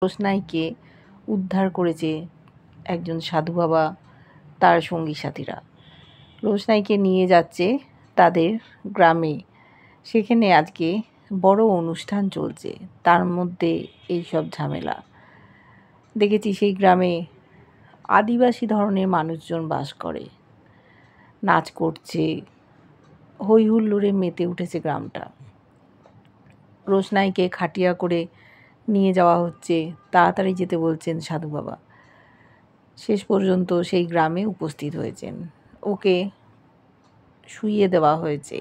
রোশনাইকে উদ্ধার করেছে একজন সাধু বাবা তার সঙ্গী সাথীরা। রোশনাইকে নিয়ে যাচ্ছে তাদের গ্রামে। সেখানে আজকে বড় অনুষ্ঠান চলছে, তার মধ্যে এইসব ঝামেলা। দেখেছি সেই গ্রামে আদিবাসী ধরনের মানুষজন বাস করে, নাচ করছে, হই হুল্লোড়ে মেতে উঠেছে গ্রামটা। রোশনাইকে খাটিয়া করে নিয়ে যাওয়া হচ্ছে, তাড়াতাড়ি যেতে বলছেন সাধু বাবা। শেষ পর্যন্ত সেই গ্রামে উপস্থিত হয়েছেন, ওকে শুইয়ে দেওয়া হয়েছে।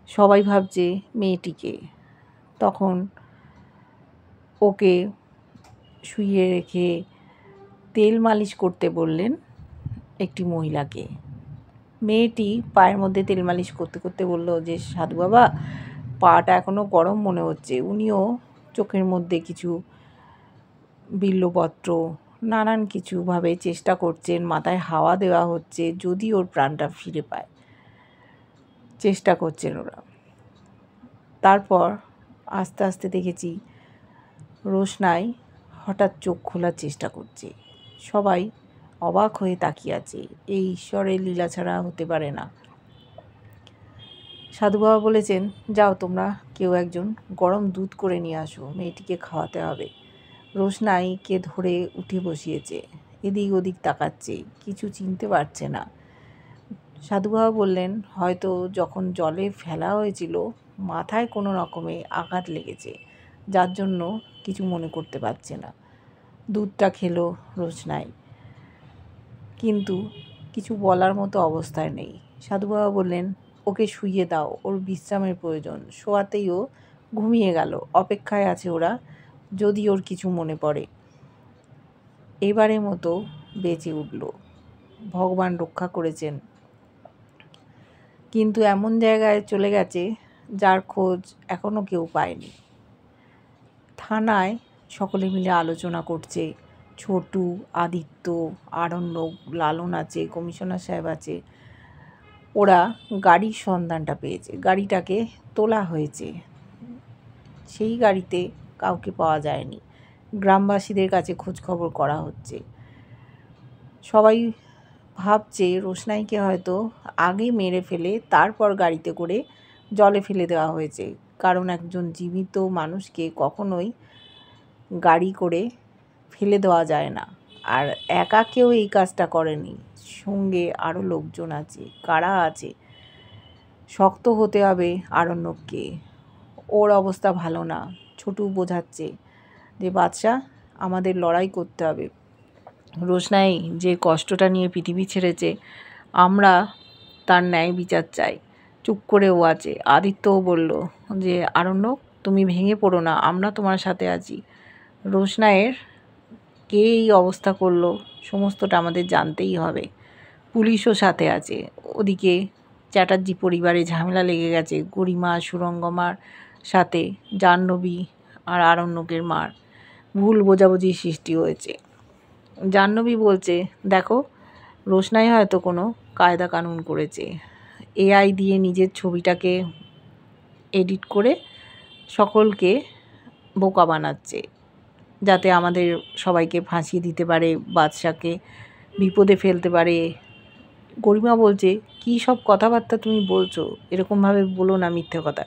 সবাই ভাবছে মেয়েটিকে। তখন ওকে শুইয়ে রেখে তেল মালিশ করতে বললেন একটি মহিলাকে। মেয়েটি পায়ের মধ্যে তেল মালিশ করতে করতে বলল যে, সাধু বাবা, পাটা এখনও গরম মনে হচ্ছে। উনিও চোখের মধ্যে কিছু বিল্বপত্র নানান কিছুভাবে চেষ্টা করছেন, মাথায় হাওয়া দেওয়া হচ্ছে যদি ওর প্রাণটা ফিরে পায়, চেষ্টা করছেন ওরা। তারপর আস্তে আস্তে দেখেছি রোশনাই হঠাৎ চোখ খোলার চেষ্টা করছে। সবাই অবাক হয়ে তাকিয়ে আছে, এই ঈশ্বরের লীলা ছাড়া হতে পারে না। সাধু বাবা বলেছেন, যাও তোমরা কেউ একজন গরম দুধ করে নিয়ে আসো, মেয়েটিকে খাওয়াতে হবে। রোশনাইকে ধরে উঠে বসিয়েছে, এদিক ওদিক তাকাচ্ছে, কিছু চিনতে পারছে না। সাধু বাবা বললেন, হয়তো যখন জলে ফেলা হয়েছিল মাথায় কোনো রকমে আঘাত লেগেছে, যার জন্য কিছু মনে করতে পারছে না। দুধটা খেলো রোশনাই, কিন্তু কিছু বলার মতো অবস্থায় নেই। সাধু বাবা বললেন, ওকে শুইয়ে দাও, ওর বিশ্রামের প্রয়োজন। শোয়াতেই ও ঘুমিয়ে গেল, অপেক্ষায় আছে ওরা, যদি ওর কিছু মনে পড়ে। এবারের মতো বেঁচে উঠল, ভগবান রক্ষা করেছেন। কিন্তু এমন জায়গায় চলে গেছে যার খোঁজ এখনও কেউ পায়নি। থানায় সকলে মিলে আলোচনা করছে, ছোটু, আদিত্য, আরণ্যক, লালন আছে, কমিশনার সাহেব আছে। ওরা গাড়ির সন্ধানটা পেয়েছে, গাড়িটাকে তোলা হয়েছে, সেই গাড়িতে কাউকে পাওয়া যায়নি। গ্রামবাসীদের কাছে খোঁজ খবর করা হচ্ছে। সবাই ভাবছে রোশনাইকে হয়তো আগে মেরে ফেলে তারপর গাড়িতে করে জলে ফেলে দেওয়া হয়েছে, কারণ একজন জীবিত মানুষকে কখনোই গাড়ি করে ফেলে দেওয়া যায় না। আর একা কেউ এই কাজটা করেনি, সঙ্গে আরও লোকজন আছে। কারা আছে? শক্ত হতে হবে আরণ্যককে, ওর অবস্থা ভালো না। ছোটু বোঝাচ্ছে যে, বাদশা, আমাদের লড়াই করতে হবে। রোশনাই যে কষ্টটা নিয়ে পৃথিবী ছেড়েছে, আমরা তার ন্যায় বিচার চাই। চুপ করে ও আছে। আদিত্যও বলল যে, আরণ্যক, তুমি ভেঙে পড়ো না, আমরা তোমার সাথে আছি। রোশনাইয়ের কে এই অবস্থা করলো সমস্তটা আমাদের জানতেই হবে। পুলিশও সাথে আছে। ওদিকে চ্যাটার্জি পরিবারে ঝামেলা লেগে গেছে, গরিমা সুরঙ্গমার সাথে জাহ্নবী আর আরণ্যকের মার ভুল বোঝাবুঝির সৃষ্টি হয়েছে। জাহ্নবী বলছে, দেখো, রোশনাই হয়তো কোনো কায়দা কানুন করেছে, এআই দিয়ে নিজের ছবিটাকে এডিট করে সকলকে বোকা বানাচ্ছে, যাতে আমাদের সবাইকে ফাঁসিয়ে দিতে পারে, বাদশাকে বিপদে ফেলতে পারে। গরিমা বলছে, কী সব কথাবার্তা তুমি বলছো, এরকমভাবে বলো না, মিথ্যে কথা।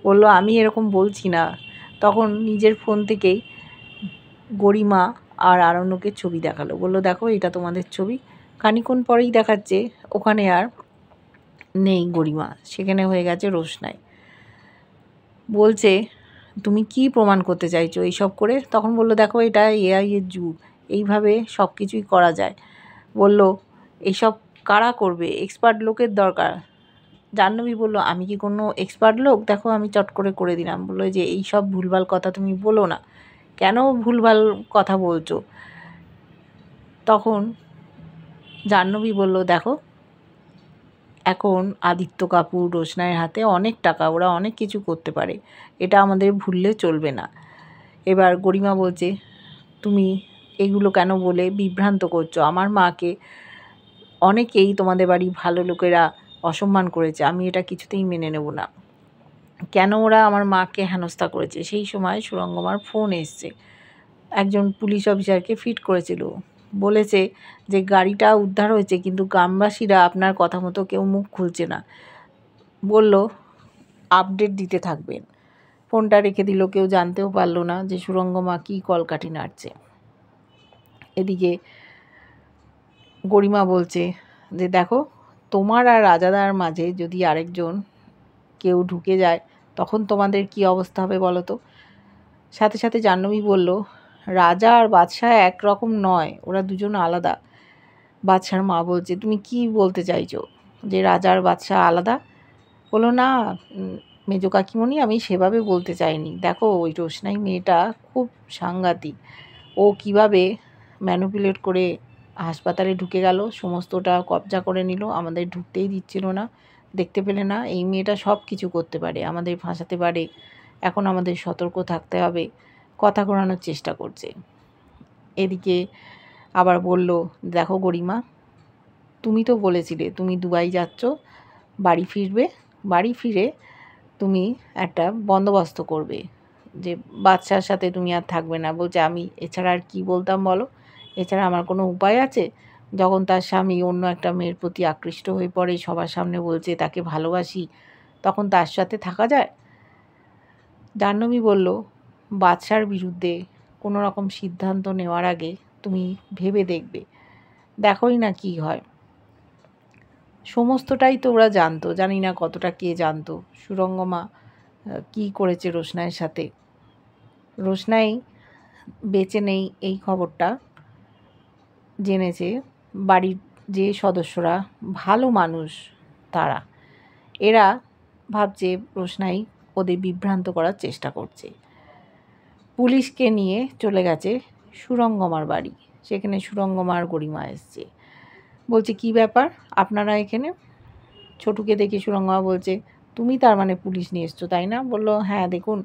বললো, আমি এরকম বলছি না। তখন নিজের ফোন থেকেই গরিমা আর আরণ্যকের ছবি দেখালো, বললো, দেখো, এটা তোমাদের ছবি। খানিক্ষণ পরেই দেখাচ্ছে ওখানে আর নেই গরিমা, সেখানে হয়ে গেছে রোশনাই। বলছে, তুমি কি প্রমাণ করতে চাইছো এইসব করে? তখন বললো, দেখো, এটা এআই এর যুগ, এইভাবে সব কিছুই করা যায়। বলল, এইসব কারা করবে? এক্সপার্ট লোকের দরকার। জাহ্নবী বলল, আমি কি কোনো এক্সপার্ট লোক? দেখো, আমি চট করে করে দিলাম। বললো যে, এই সব ভুলভাল কথা তুমি বলো না। কেন ভুলভাল কথা বলছো? তখন জাহ্নবী বলল, দেখো, এখন আদিত্য কাপুর, রোশনাইয়ের হাতে অনেক টাকা, ওরা অনেক কিছু করতে পারে, এটা আমাদের ভুললে চলবে না। এবার গরিমা বলছে, তুমি এগুলো কেন বলে বিভ্রান্ত করছো? আমার মাকে অনেকেই তোমাদের বাড়ি ভালো লোকেরা অসম্মান করেছে, আমি এটা কিছুতেই মেনে নেব না। কেন ওরা আমার মাকে হেনস্থা করেছে? সেই সময় সুরঙ্গমার ফোন এসছে। একজন পুলিশ অফিসারকে ফিট করেছিল। বলেছে যে গাড়িটা উদ্ধার হয়েছে, কিন্তু গ্রামবাসীরা আপনার কথা মতো কেউ মুখ খুলছে না। বলল আপডেট দিতে থাকবেন। ফোনটা রেখে দিল। কেউ জানতেও পারল না যে সুরঙ্গমা কী কলকাঠি নাড়ছে। এদিকে গরিমা বলছে যে দেখো, তোমার আর রাজাদার মাঝে যদি আরেকজন কেউ ঢুকে যায় তখন তোমাদের কি অবস্থা হবে বলো তো। সাথে সাথে জাহ্নবী বলল, রাজা আর বাদশাহ একরকম নয়, ওরা দুজন আলাদা। বাদশার মা বলছে, তুমি কি বলতে চাইছো যে রাজা আর বাদশাহ আলাদা? বললো না মেজো কাকিমণি, আমি সেভাবে বলতে চাইনি। দেখো ওই রোশনাই মেয়েটা খুব সাংঘাতিক। ও কিভাবে ম্যানিপুলেট করে হাসপাতালে ঢুকে গেল, সমস্তটা কবজা করে নিল, আমাদের ঢুকতেই দিচ্ছিল না। দেখতে পেলে না? এই মেয়েটা সব কিছু করতে পারে, আমাদের ফাঁসাতে পারে। এখন আমাদের সতর্ক থাকতে হবে। কথা ঘোরানোর চেষ্টা করছে। এদিকে আবার বলল, দেখো গরিমা, তুমি তো বলেছিলে তুমি দুবাই যাচ্ছ, বাড়ি ফিরবে, বাড়ি ফিরে তুমি একটা বন্দোবস্ত করবে, যে বাচ্চার সাথে তুমি আর থাকবে না। বলছে আমি এছাড়া আর কি বলতাম বলো? এছাড়া আমার কোনো উপায় আছে? যখন তার স্বামী অন্য একটা মেয়ের প্রতি আকৃষ্ট হয়ে পড়ে, সবার সামনে বলছে তাকে ভালোবাসি, তখন তার সাথে থাকা যায়? জাহ্নবী বলল, বাদশার বিরুদ্ধে কোনো রকম সিদ্ধান্ত নেওয়ার আগে তুমি ভেবে দেখবে, দেখোই না কি হয়। সমস্তটাই তো ওরা জানতো, জানি না কতটা কে জানতো সুরঙ্গমা কি করেছে রোশনাইয়ের সাথে। রোশনাই বেঁচে নেই এই খবরটা জেনেছে বাড়ির যে সদস্যরা ভালো মানুষ, তারা এরা ভাবছে রোশনাই ওদের বিভ্রান্ত করার চেষ্টা করছে। পুলিশকে নিয়ে চলে গেছে সুরঙ্গমার বাড়ি। সেখানে সুরঙ্গমার গরিমা এসছে। বলছে কি ব্যাপার আপনারা এখানে? ছোটুকে দেখে সুরঙ্গমা বলছে, তুমি তার মানে পুলিশ নিয়ে এসছো তাই না? বলল, হ্যাঁ দেখুন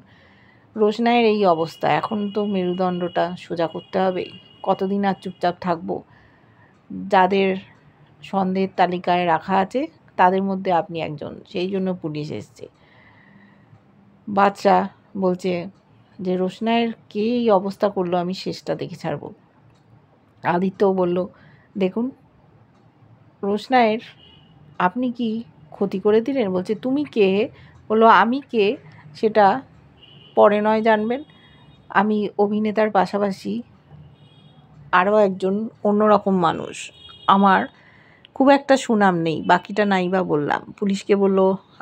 রোশনাইয়ের এই অবস্থা, এখন তো মেরুদণ্ডটা সোজা করতে হবে। কতদিন আর চুপচাপ থাকবো? যাদের সন্দেহের তালিকায় রাখা আছে তাদের মধ্যে আপনি একজন, সেই জন্য পুলিশ এসছে। বাচ্চা বলছে যে রোশনাইয়ের কে এই অবস্থা করলো, আমি শেষটা দেখে ছাড়ব। আদিত্যও বলল, দেখুন রোশনাইয়ের আপনি কি ক্ষতি করে দিলেন? বলছে তুমি কে? বললো আমি কে সেটা পরে নয় জানবেন, আমি অভিনেতার পাশাপাশি আরও একজন অন্যরকম মানুষ, আমার খুব একটা সুনাম নেই, বাকিটা নাই বা বললাম। পুলিশকে বলল,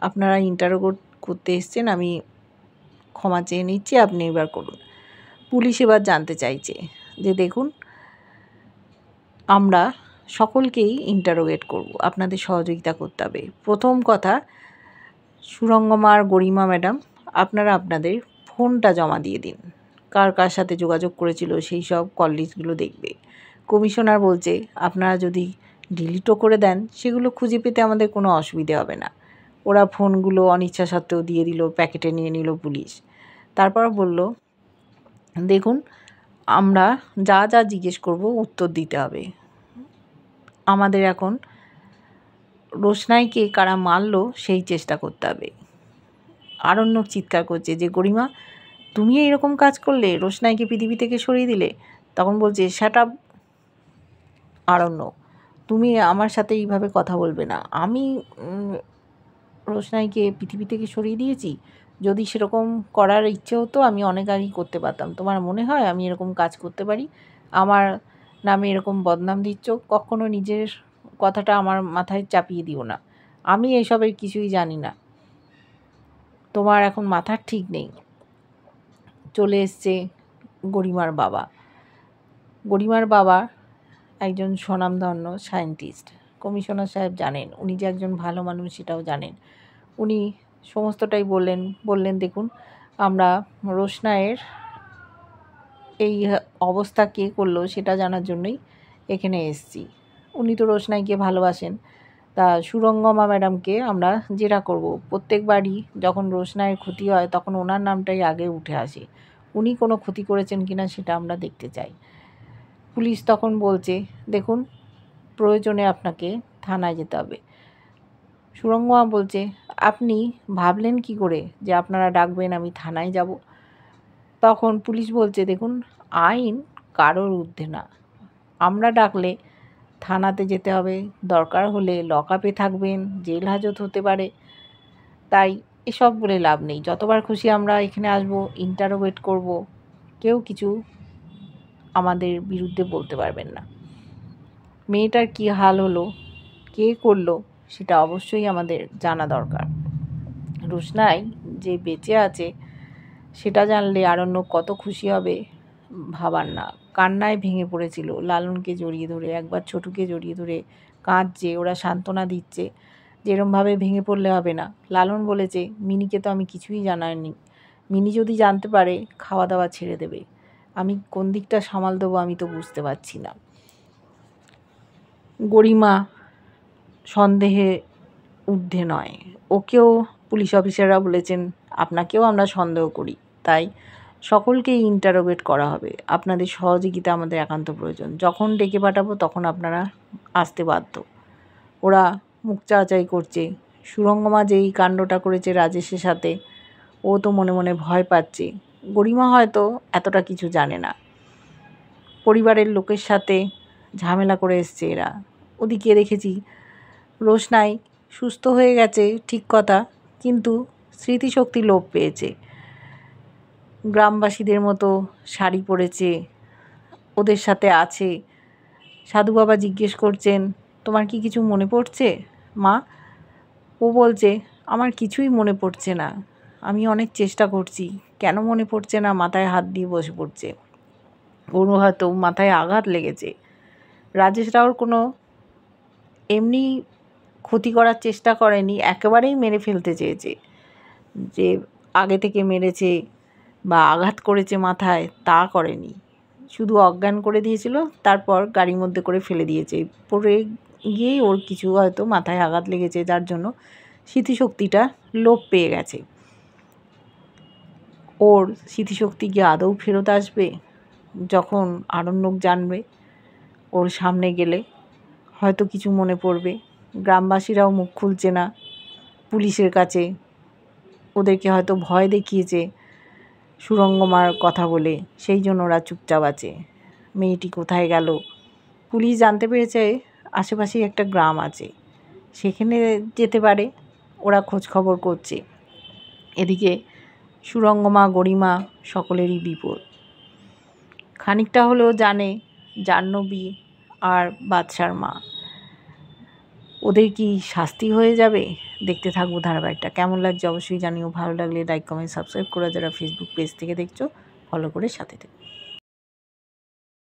আপনারা ইন্টারোগেট করতে এসছেন, আমি ক্ষমা চেয়ে নিচ্ছি, আপনি এবার করুন। পুলিশ এবার জানতে চাইছে যে দেখুন আমরা সকলকেই ইন্টারোগেট করব, আপনাদের সহযোগিতা করতে হবে। প্রথম কথা, সুরঙ্গমার গরিমা ম্যাডাম, আপনারা আপনাদের ফোনটা জমা দিয়ে দিন, কার কার সাথে যোগাযোগ করেছিল সেই সব কল লিস্টগুলো দেখবে। কমিশনার বলছে আপনারা যদি ডিলিটও করে দেন সেগুলো খুঁজে পেতে আমাদের কোনো অসুবিধে হবে না। ওরা ফোনগুলো অনিচ্ছা সত্ত্বেও দিয়ে দিল, প্যাকেটে নিয়ে নিল পুলিশ। তারপর বলল, দেখুন আমরা যা যা জিজ্ঞেস করব উত্তর দিতে হবে। আমাদের এখন রোশনাইকে কারা মারলো সেই চেষ্টা করতে হবে। আরণ্যক চিৎকার করছে যে গরিমা, তুমি এইরকম কাজ করলে, রোশনাইকে পৃথিবী থেকে সরিয়ে দিলে। তখন বলছে শ্যাট আপ আরণ্যক, তুমি আমার সাথে এইভাবে কথা বলবে না। আমি রোশনাইকে পৃথিবী থেকে সরিয়ে দিয়েছি? যদি সেরকম করার ইচ্ছে হতো আমি অনেক আগেই করতে পারতাম। তোমার মনে হয় আমি এরকম কাজ করতে পারি? আমার নামে এরকম বদনাম দিচ্ছ, কখনো নিজের কথাটা আমার মাথায় চাপিয়ে দিও না। আমি এসবের কিছুই জানি না, তোমার এখন মাথার ঠিক নেই। চলে এসছে গরিমার বাবা। গরিমার বাবা একজন স্বনামধন্য সায়েন্টিস্ট। কমিশনার সাহেব জানেন উনি যে একজন ভালো মানুষ, সেটাও জানেন। উনি সমস্তটাই বললেন দেখুন আমরা রোশনাইয়ের এই অবস্থা কে করলো সেটা জানার জন্যই এখানে এসেছি। উনি তো রোশনাইকে ভালোবাসেন, তা সুরঙ্গমা ম্যাডামকে আমরা জেরা করব। প্রত্যেকবারই যখন রোশনাইয়ের ক্ষতি হয় তখন ওনার নামটাই আগে উঠে আসে, উনি কোনো ক্ষতি করেছেন কিনা সেটা আমরা দেখতে চাই। পুলিশ তখন বলছে দেখুন প্রয়োজনে আপনাকে থানায় যেতে হবে। সুরঙ্গমা বলছে আপনি ভাবলেন কি করে যে আপনারা ডাকবেন আমি থানায় যাব? তখন পুলিশ বলছে দেখুন আইন কারোর ঊর্ধ্বে না। আমরা ডাকলে থানাতে যেতে হবে, দরকার হলে লকআপে থাকবেন, জেল হাজত হতে পারে। তাই এসব বলে লাভ নেই। যতবার খুশি আমরা এখানে আসবো, ইন্টারোগেট করব, কেউ কিছু আমাদের বিরুদ্ধে বলতে পারবেন না। মেয়েটার কী হাল হলো, কে করলো, সেটা অবশ্যই আমাদের জানা দরকার। রোশনাই যে বেঁচে আছে সেটা জানলে আরণ্যক কত খুশি হবে ভাবার না। কান্নায় ভেঙে পড়েছিল, লালনকে জড়িয়ে ধরে, একবার ছোটুকে জড়িয়ে ধরে কাঁদছে, ওরা সান্ত্বনা দিচ্ছে যে এরমভাবে ভেঙে পড়লে হবে না। লালন বলেছে, মিনিকে তো আমি কিছুই জানাইনি, মিনি যদি জানতে পারে খাওয়া দাওয়া ছেড়ে দেবে। আমি কোন দিকটা সামাল দেবো আমি তো বুঝতে পারছি না। গরিমা সন্দেহে ঊর্ধ্বে নয়, ওকেও পুলিশ অফিসাররা বলেছেন আপনাকেও আমরা সন্দেহ করি, তাই সকলকেই ইন্টারোগেট করা হবে। আপনাদের সহযোগিতা আমাদের একান্ত প্রয়োজন। যখন ডেকে পাঠাবো তখন আপনারা আসতে বাধ্য। ওরা মুখ চাওয়াচাই করছে। সুরঙ্গমা যেই কাণ্ডটা করেছে রাজেশের সাথে, ও তো মনে মনে ভয় পাচ্ছে। গরিমা হয়তো এতটা কিছু জানে না। পরিবারের লোকের সাথে ঝামেলা করে এসছে এরা। ওদিকে দেখেছি রোশনাই সুস্থ হয়ে গেছে, ঠিক কথা, কিন্তু স্মৃতিশক্তি লোপ পেয়েছে। গ্রামবাসীদের মতো শাড়ি পরেছে, ওদের সাথে আছে। সাধু বাবা জিজ্ঞেস করছেন, তোমার কি কিছু মনে পড়ছে মা? ও বলছে, আমার কিছুই মনে পড়ছে না, আমি অনেক চেষ্টা করছি, কেন মনে পড়ছে না? মাথায় হাত দিয়ে বসে পড়ছে। ওর হয়তো মাথায় আঘাত লেগেছে। রাজেশ রাওর কোনো এমনি ক্ষতি করার চেষ্টা করেনি, একেবারেই মেরে ফেলতে চেয়েছে। যে আগে থেকে মেরেছে বা আঘাত করেছে মাথায়, তা করেনি। শুধু অজ্ঞান করে দিয়েছিল, তারপর গাড়ির মধ্যে করে ফেলে দিয়েছে। পড়ে গিয়েই ওর কিছু হয়তো মাথায় আঘাত লেগেছে, যার জন্য স্মৃতিশক্তিটা লোপ পেয়ে গেছে। ওর স্মৃতিশক্তি কি আদৌ ফেরত আসবে? যখন আরণ্যক জানবে, ওর সামনে গেলে হয়তো কিছু মনে পড়বে। গ্রামবাসীরাও মুখ খুলছে না পুলিশের কাছে, ওদেরকে হয়তো ভয় দেখিয়েছে সুরঙ্গমার কথা বলে, সেই জন্য ওরা চুপচাপ আছে। মেয়েটি কোথায় গেল? পুলিশ জানতে পেরেছে আশেপাশেই একটা গ্রাম আছে, সেখানে যেতে পারে, ওরা খোঁজ খবর করছে। এদিকে সুরঙ্গমা, গরিমা সকলেরই বিপদ। খানিকটা হলেও জানে জাহ্নবী আর বাদশার মা। ওদের কি শাস্তি হয়ে যাবে? দেখতে থাকবো ধারাবাহিকটা। কেমন লাগছে অবশ্যই জানিও। ভালো লাগলে লাইক, কমেন্ট, সাবস্ক্রাইব করে, যারা ফেসবুক পেজ থেকে দেখছো ফলো করে সাথে থেকো।